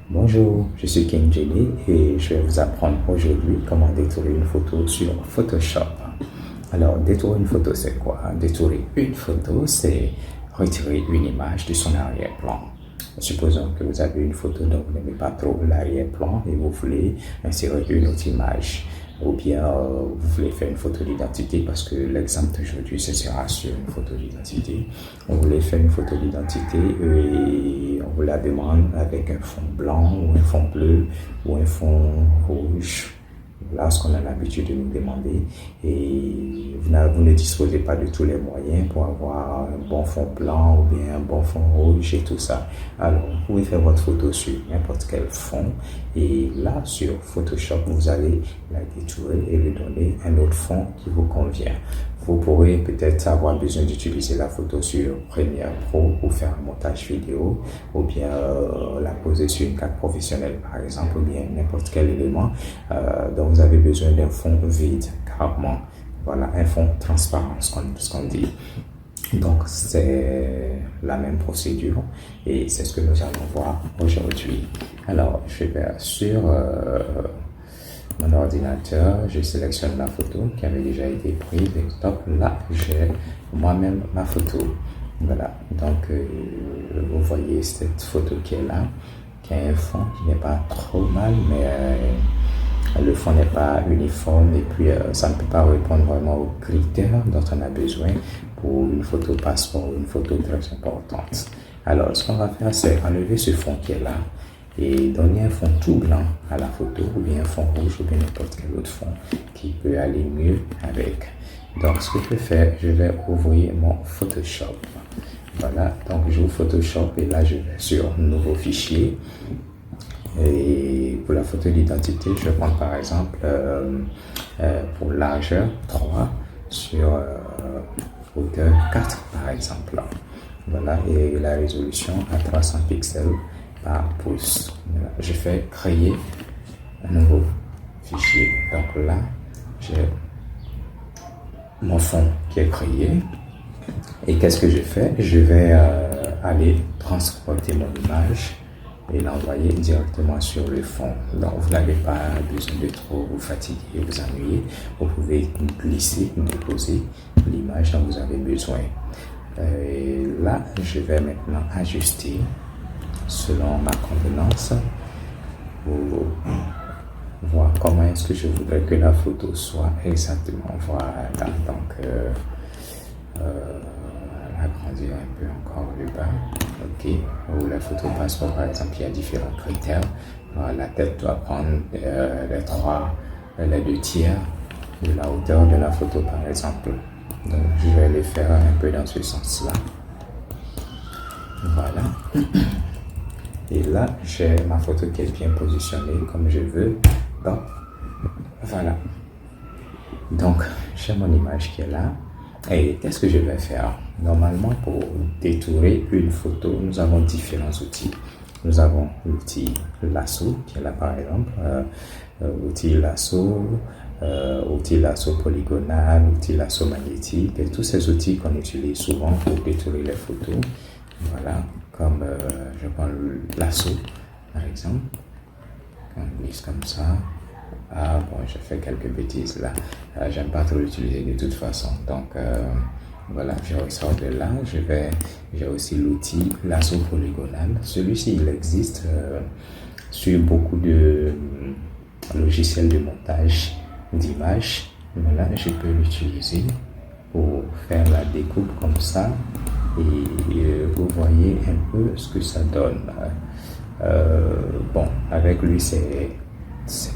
Bonjour, je suis King Jenny et je vais vous apprendre aujourd'hui comment détourer une photo sur Photoshop. Alors, détourer une photo, c'est quoi? Détourer une photo, c'est retirer une image de son arrière-plan. Supposons que vous avez une photo dont vous n'aimez pas trop l'arrière-plan et vous voulez insérer une autre image. Ou bien vous voulez faire une photo d'identité parce que l'exemple d'aujourd'hui ce sera sur une photo d'identité. On voulait faire une photo d'identité et on vous la demande avec un fond blanc ou un fond bleu ou un fond rouge. Voilà ce qu'on a l'habitude de nous demander et vous ne disposez pas de tous les moyens pour avoir un bon fond blanc ou bien un bon fond rouge et tout ça. Alors, vous pouvez faire votre photo sur n'importe quel fond et là, sur Photoshop, vous allez la détourer et lui donner un autre fond qui vous convient. Vous pourrez peut-être avoir besoin d'utiliser la photo sur Premiere Pro pour faire un montage vidéo ou bien la poser sur une carte professionnelle par exemple ou bien n'importe quel élément dont vous avez besoin d'un fond vide, carrément. Voilà, un fond transparent, ce qu'on dit. Donc, c'est la même procédure et c'est ce que nous allons voir aujourd'hui. Alors, je vais sur mon ordinateur, je sélectionne la photo qui avait déjà été prise et top, là, j'ai moi-même ma photo. Voilà, donc vous voyez cette photo qui est là, qui a un fond qui n'est pas trop mal, mais le fond n'est pas uniforme et puis ça ne peut pas répondre vraiment aux critères dont on a besoin pour une photo passeport, une photo très importante. Alors, ce qu'on va faire, c'est enlever ce fond qui est là et donner un fond tout blanc à la photo ou bien un fond rouge ou bien n'importe quel autre fond qui peut aller mieux avec. Donc, ce que je vais faire, je vais ouvrir mon Photoshop. Voilà, donc j'ouvre Photoshop et là, je vais sur Nouveau fichier. Et pour la photo d'identité, je vais prendre par exemple pour largeur 3 sur hauteur 4 par exemple. Voilà, et la résolution à 300 pixels par pouce. Voilà. Je fais créer un nouveau fichier. Donc là, j'ai mon fond qui est créé. Et qu'est-ce que je fais? Je vais aller transporter mon image et l'envoyer directement sur le fond. Donc, vous n'avez pas besoin de trop vous fatiguer, vous ennuyer. Vous pouvez glisser, déposer l'image dont vous avez besoin. Et là, je vais maintenant ajuster selon ma convenance pour voir comment est-ce que je voudrais que la photo soit exactement. Voilà, donc agrandir un peu encore le bas. Ok, ou la photo passeport par exemple, il y a différents critères. La tête doit prendre les 2 tiers de la hauteur de la photo par exemple. Donc je vais le faire un peu dans ce sens là. Voilà. Et là j'ai ma photo qui est bien positionnée comme je veux. Donc voilà. Donc j'ai mon image qui est là. Et qu'est-ce que je vais faire? Normalement, pour détourer une photo, nous avons différents outils. Nous avons l'outil lasso qui est là par exemple, outil lasso polygonal, outil lasso magnétique, et tous ces outils qu'on utilise souvent pour détourer les photos. Voilà, comme je prends le lasso par exemple, on glisse comme ça. Ah bon, j'ai fait quelques bêtises là. J'aime pas trop l'utiliser de toute façon. Donc voilà, je ressors de là. J'ai aussi l'outil lasso polygonal. Celui-ci, il existe sur beaucoup de logiciels de montage d'images. Voilà, je peux l'utiliser pour faire la découpe comme ça. Et vous voyez un peu ce que ça donne. Bon, avec lui, c'est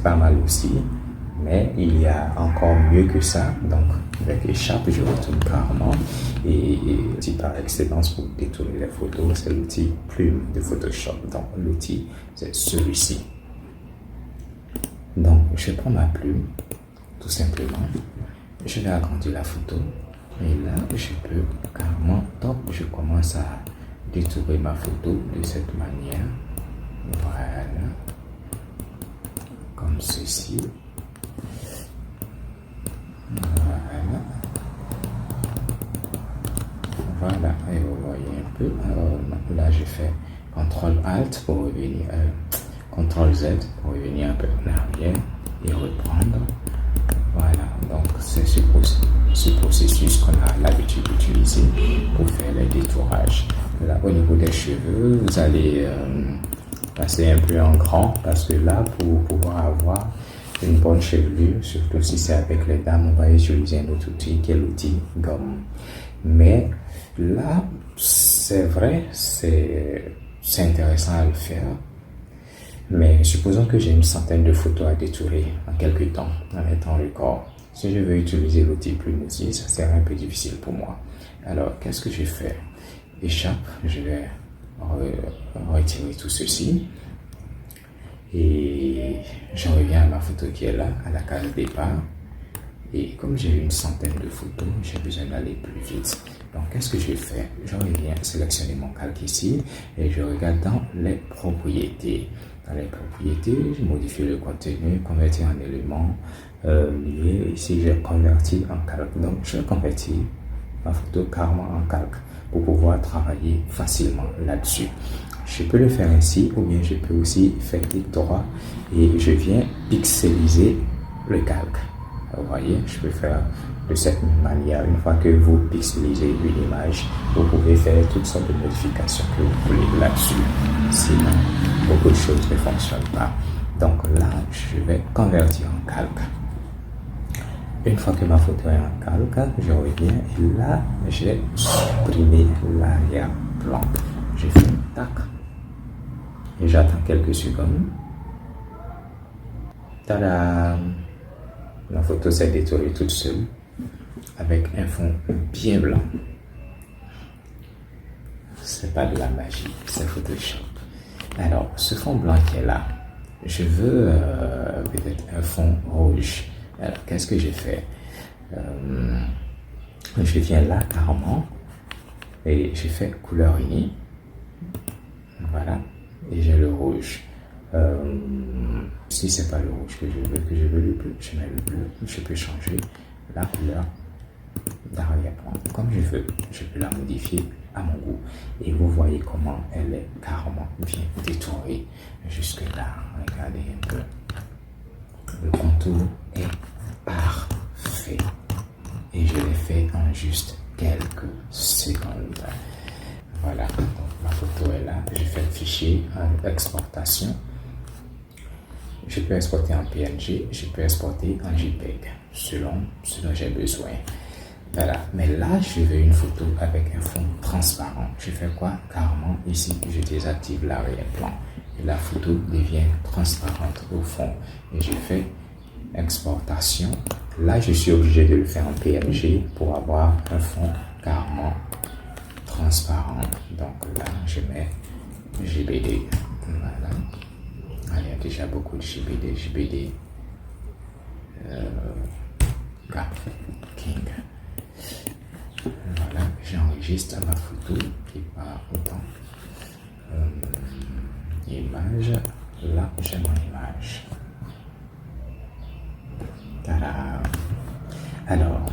pas mal aussi, mais il y a encore mieux que ça. Donc avec Échappe, je retourne carrément et l'outil par excellence pour détourer les photos, c'est l'outil Plume de Photoshop. Donc l'outil, c'est celui-ci. Donc je prends ma plume, tout simplement, je vais agrandir la photo et là je peux carrément, donc je commence à détourer ma photo de cette manière. Voilà, comme ceci. Voilà, et vous voyez un peu. Alors là, je fais CTRL ALT pour revenir, CTRL Z pour revenir un peu en arrière et reprendre. Voilà, donc c'est ce processus qu'on a l'habitude d'utiliser pour faire les détourages. Là, au niveau des cheveux, vous allez passer un peu en grand parce que là, pour pouvoir avoir une bonne chevelure, surtout si c'est avec les dames, on va utiliser un autre outil qui est l'outil gomme. Mais là, c'est vrai, c'est intéressant à le faire. Mais supposons que j'ai une centaine de photos à détourer en quelques temps, en étant record. Si je veux utiliser l'outil Plumoutil, ça sera un peu difficile pour moi. Alors, qu'est-ce que je fais? Échappe, je vais retirer tout ceci. Et je reviens à ma photo qui est là, à la case départ. Et comme j'ai une centaine de photos, j'ai besoin d'aller plus vite. Donc, qu'est-ce que je fais? Je reviens sélectionner mon calque ici et je regarde dans les propriétés. Dans les propriétés, je modifie le contenu, convertir en élément lié. Ici, j'ai converti en calque. Donc, je convertis ma photo carrément en calque pour pouvoir travailler facilement là-dessus. Je peux le faire ainsi ou bien je peux aussi faire clic droit et je viens pixeliser le calque. Vous voyez, je peux faire de cette manière. Une fois que vous pixelisez une image, vous pouvez faire toutes sortes de modifications que vous voulez là-dessus. Sinon, beaucoup de choses ne fonctionnent pas. Donc là, je vais convertir en calque. Une fois que ma photo est en calque, je reviens et là, j'ai supprimé l'arrière-plan. Je fais tac et j'attends quelques secondes. Tada! La photo s'est détournée toute seule avec un fond bien blanc. C'est pas de la magie, c'est Photoshop. Alors, ce fond blanc qui est là, je veux peut-être un fond rouge. Alors, qu'est-ce que j'ai fait? Je viens là carrément et j'ai fait couleur unie. Voilà, et j'ai le rouge. Si c'est pas le rouge que je veux le bleu, je mets le bleu. Je peux changer la couleur d'arrière-plan comme je veux. Je peux la modifier à mon goût. Et vous voyez comment elle est carrément bien détourée jusque là. Regardez un peu. Le contour est parfait. Et je l'ai fait en juste quelques secondes. Voilà, donc ma photo est là. Je fais le fichier en exportation. Je peux exporter en PNG, je peux exporter en JPEG, selon ce dont j'ai besoin. Voilà, mais là, je veux une photo avec un fond transparent. Je fais quoi? Carrément, ici, je désactive l'arrière-plan. Et la photo devient transparente au fond. Et je fais exportation. Là, je suis obligé de le faire en PNG pour avoir un fond carrément transparent. Donc là, je mets JBD. Voilà. Il y a déjà beaucoup de JBD. King. Voilà, j'enregistre ma photo qui part autant. Image. Là, j'ai mon image. Tada. Alors,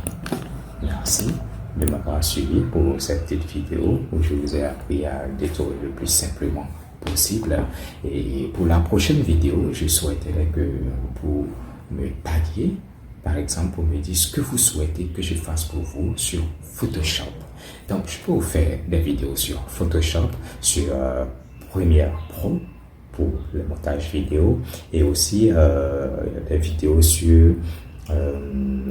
merci de m'avoir suivi pour cette petite vidéo où je vous ai appris à détourer le plus simplement possible. Et pour la prochaine vidéo, je souhaiterais que vous me taguiez, par exemple, pour me dire ce que vous souhaitez que je fasse pour vous sur Photoshop. Donc, je peux vous faire des vidéos sur Photoshop, sur Premiere Pro pour le montage vidéo et aussi des vidéos sur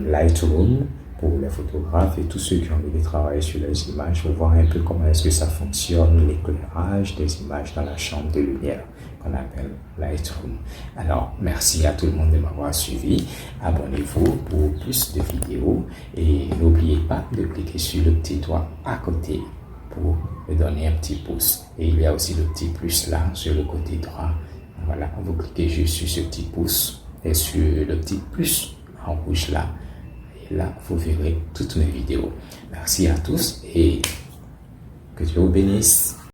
Lightroom pour les photographes et tous ceux qui ont envie de travailler sur les images pour voir un peu comment est-ce que ça fonctionne, l'éclairage des images dans la chambre de lumière qu'on appelle Lightroom. Alors, merci à tout le monde de m'avoir suivi. Abonnez-vous pour plus de vidéos et n'oubliez pas de cliquer sur le petit doigt à côté pour me donner un petit pouce. Et il y a aussi le petit plus là sur le côté droit. Voilà, vous cliquez juste sur ce petit pouce et sur le petit plus en rouge là. Et là, vous verrez toutes mes vidéos. Merci à tous et que Dieu vous bénisse.